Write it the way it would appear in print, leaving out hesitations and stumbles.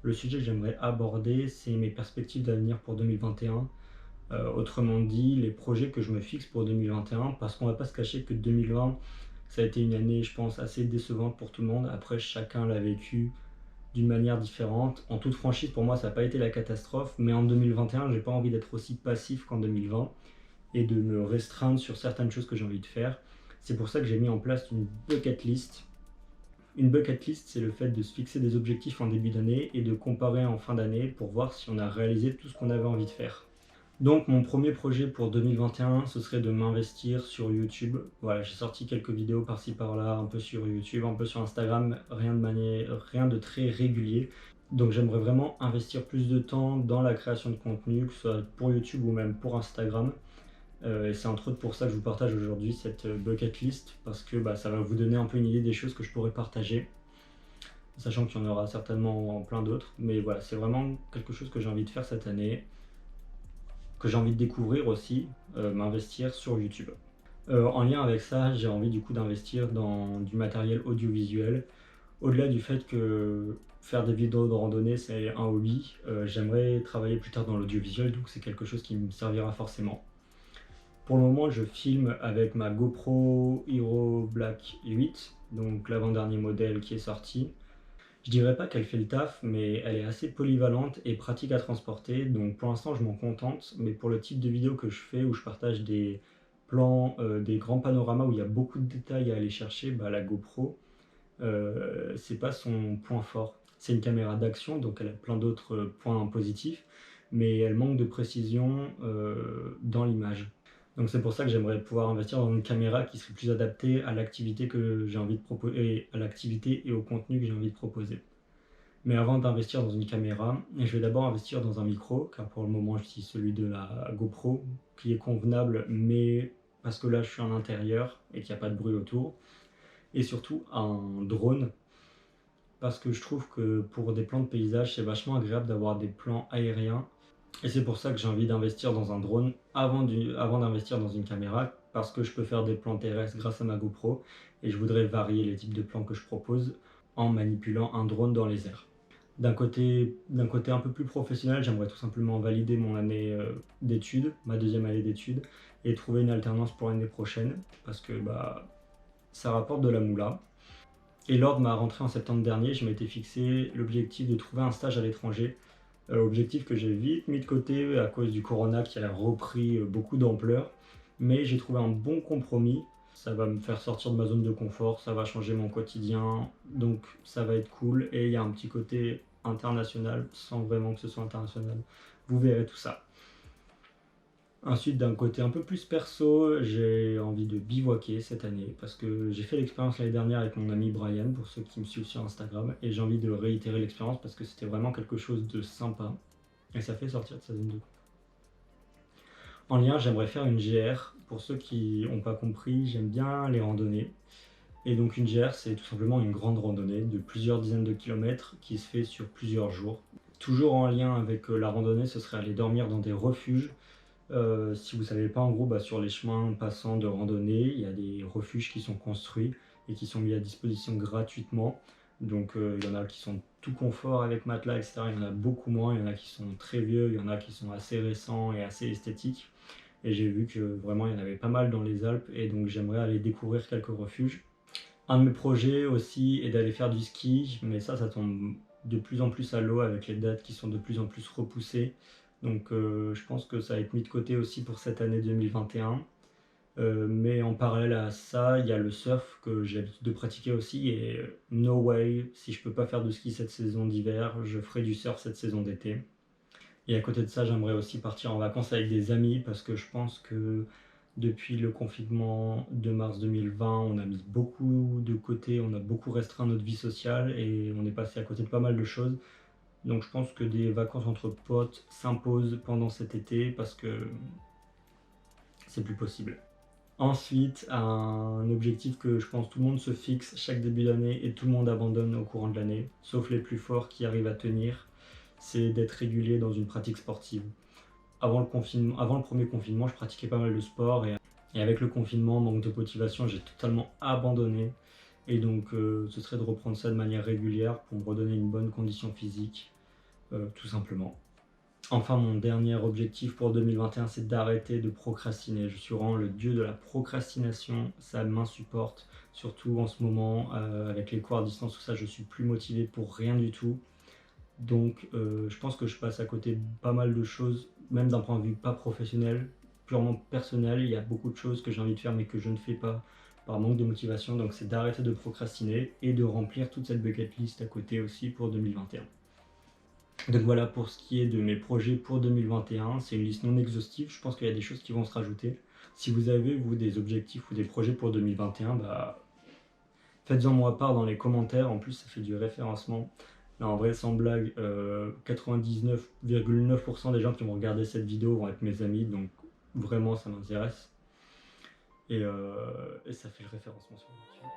Le sujet que j'aimerais aborder, c'est mes perspectives d'avenir pour 2021. Autrement dit, les projets que je me fixe pour 2021, parce qu'on va pas se cacher que 2020, ça a été une année, je pense, assez décevante pour tout le monde. Après, chacun l'a vécu d'une manière différente. En toute franchise, pour moi, ça n'a pas été la catastrophe, mais en 2021, j'ai pas envie d'être aussi passif qu'en 2020 et de me restreindre sur certaines choses que j'ai envie de faire. C'est pour ça que j'ai mis en place une bucket list. Une bucket list, c'est le fait de se fixer des objectifs en début d'année et de comparer en fin d'année pour voir si on a réalisé tout ce qu'on avait envie de faire. Donc mon premier projet pour 2021, ce serait de m'investir sur YouTube. Voilà, j'ai sorti quelques vidéos par-ci par-là, un peu sur YouTube, un peu sur Instagram, rien de très régulier. Donc j'aimerais vraiment investir plus de temps dans la création de contenu, que ce soit pour YouTube ou même pour Instagram. Et c'est entre autres pour ça que je vous partage aujourd'hui cette bucket list, parce que ça va vous donner un peu une idée des choses que je pourrais partager, sachant qu'il y en aura certainement plein d'autres. Mais voilà, c'est vraiment quelque chose que j'ai envie de faire cette année, que j'ai envie de découvrir aussi, m'investir sur YouTube. En lien avec ça, j'ai envie du coup d'investir dans du matériel audiovisuel. Au-delà du fait que faire des vidéos de randonnée c'est un hobby, j'aimerais travailler plus tard dans l'audiovisuel, donc c'est quelque chose qui me servira forcément. Pour le moment, je filme avec ma GoPro Hero Black 8, donc l'avant-dernier modèle qui est sorti. Je dirais pas qu'elle fait le taf, mais elle est assez polyvalente et pratique à transporter, donc pour l'instant je m'en contente, mais pour le type de vidéo que je fais, où je partage des plans, des grands panoramas où il y a beaucoup de détails à aller chercher, la GoPro, c'est pas son point fort. C'est une caméra d'action, donc elle a plein d'autres points positifs, mais elle manque de précision dans l'image. Donc c'est pour ça que j'aimerais pouvoir investir dans une caméra qui serait plus adaptée à l'activité que j'ai envie de proposer, à l'activité et au contenu que j'ai envie de proposer. Mais avant d'investir dans une caméra, je vais d'abord investir dans un micro, car pour le moment j'utilise celui de la GoPro, qui est convenable, mais parce que là je suis en intérieur et qu'il n'y a pas de bruit autour. Et surtout un drone, parce que je trouve que pour des plans de paysage, c'est vachement agréable d'avoir des plans aériens. Et c'est pour ça que j'ai envie d'investir dans un drone avant d'investir dans une caméra, parce que je peux faire des plans terrestres grâce à ma GoPro, et je voudrais varier les types de plans que je propose en manipulant un drone dans les airs. D'un côté un peu plus professionnel, j'aimerais tout simplement valider mon année d'études, ma deuxième année d'études, et trouver une alternance pour l'année prochaine, parce que ça rapporte de la moula. Et lors de ma rentrée en septembre dernier, je m'étais fixé l'objectif de trouver un stage à l'étranger. Objectif que j'ai vite mis de côté à cause du corona qui a repris beaucoup d'ampleur. Mais j'ai trouvé un bon compromis. Ça va me faire sortir de ma zone de confort, ça va changer mon quotidien, donc ça va être cool. Et il y a un petit côté international, sans vraiment que ce soit international. Vous verrez tout ça. Ensuite, d'un côté un peu plus perso, j'ai envie de bivouaquer cette année parce que j'ai fait l'expérience l'année dernière avec mon ami Brian, pour ceux qui me suivent sur Instagram, et j'ai envie de réitérer l'expérience parce que c'était vraiment quelque chose de sympa et ça fait sortir de sa zone de confort. En lien, j'aimerais faire une GR. Pour ceux qui n'ont pas compris, j'aime bien les randonnées. Et donc une GR, c'est tout simplement une grande randonnée de plusieurs dizaines de kilomètres qui se fait sur plusieurs jours. Toujours en lien avec la randonnée, ce serait aller dormir dans des refuges. Si vous ne savez pas, en gros, sur les chemins passants de randonnée, il y a des refuges qui sont construits et qui sont mis à disposition gratuitement. Donc il y en a qui sont tout confort avec matelas, etc. Il y en a beaucoup moins, il y en a qui sont très vieux, il y en a qui sont assez récents et assez esthétiques. Et j'ai vu que vraiment il y en avait pas mal dans les Alpes, et donc j'aimerais aller découvrir quelques refuges. Un de mes projets aussi est d'aller faire du ski, mais ça tombe de plus en plus à l'eau avec les dates qui sont de plus en plus repoussées. Donc je pense que ça va être mis de côté aussi pour cette année 2021. Mais en parallèle à ça, il y a le surf que j'ai l'habitude de pratiquer aussi, et no way, si je peux pas faire de ski cette saison d'hiver, je ferai du surf cette saison d'été. Et à côté de ça, j'aimerais aussi partir en vacances avec des amis, parce que je pense que depuis le confinement de mars 2020, on a mis beaucoup de côté, on a beaucoup restreint notre vie sociale et on est passé à côté de pas mal de choses. Donc je pense que des vacances entre potes s'imposent pendant cet été parce que c'est plus possible. Ensuite, un objectif que je pense tout le monde se fixe chaque début d'année et tout le monde abandonne au courant de l'année, sauf les plus forts qui arrivent à tenir, c'est d'être régulier dans une pratique sportive. Avant le premier confinement, je pratiquais pas mal de sport, et avec le confinement, manque de motivation, j'ai totalement abandonné. Et donc ce serait de reprendre ça de manière régulière pour me redonner une bonne condition physique tout simplement. Enfin, mon dernier objectif pour 2021, c'est d'arrêter de procrastiner. Je suis vraiment le dieu de la procrastination, ça m'insupporte, surtout en ce moment, avec les cours à distance, tout ça, je suis plus motivé pour rien du tout. Donc, je pense que je passe à côté de pas mal de choses, même d'un point de vue pas professionnel, purement personnel. Il y a beaucoup de choses que j'ai envie de faire, mais que je ne fais pas par manque de motivation. Donc, c'est d'arrêter de procrastiner et de remplir toute cette bucket list à côté aussi pour 2021. Donc voilà pour ce qui est de mes projets pour 2021. C'est une liste non exhaustive. Je pense qu'il y a des choses qui vont se rajouter. Si vous avez, vous, des objectifs ou des projets pour 2021, bah, faites-en moi part dans les commentaires. En plus, ça fait du référencement. Là, en vrai, sans blague, 99,9% des gens qui vont regarder cette vidéo vont être mes amis. Donc vraiment, ça m'intéresse. Et ça fait le référencement sur YouTube.